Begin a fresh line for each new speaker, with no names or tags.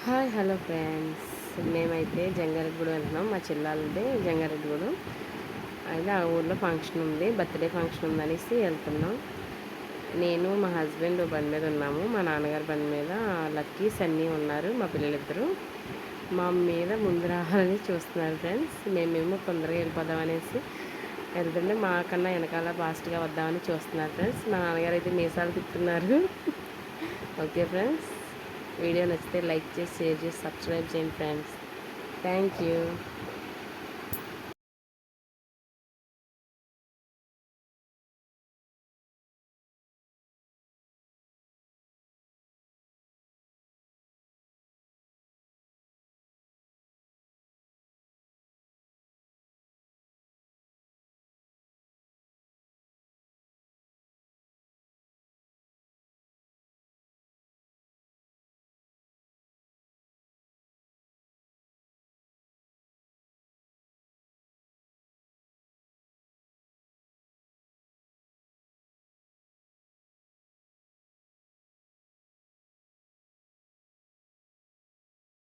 Hi hello friends. మేమైతే జంగారెడ్డిగూడెం వెళ్తున్నాం. మా చెల్లెలది జంగారెడ్డిగూడెం. అయితే ఆ ఊర్లో ఫంక్షన్ ఉంది, బర్త్డే ఫంక్షన్ ఉందనేసి వెళ్తున్నాం. నేను మా హస్బెండ్ బండి మీద ఉన్నాము. మా నాన్నగారు బండి మీద లక్కీ సన్నీ ఉన్నారు, మా పిల్లలిద్దరు. మా మీద ముందు రావాలని చూస్తున్నారు ఫ్రెండ్స్. మేమేమో తొందరగా వెళ్ళిపోదాం అనేసి వెళ్తుంటే మాకన్నా వెనకాల ఫాస్ట్గా వద్దామని చూస్తున్నారు ఫ్రెండ్స్. మా నాన్నగారు అయితే మీసాలు తిప్పుతున్నారు. ఓకే ఫ్రెండ్స్, వీడియో నచ్చితే లైక్ చేసి షేర్ చేసి సబ్స్క్రైబ్ చేయండి ఫ్రెండ్స్. Thank you.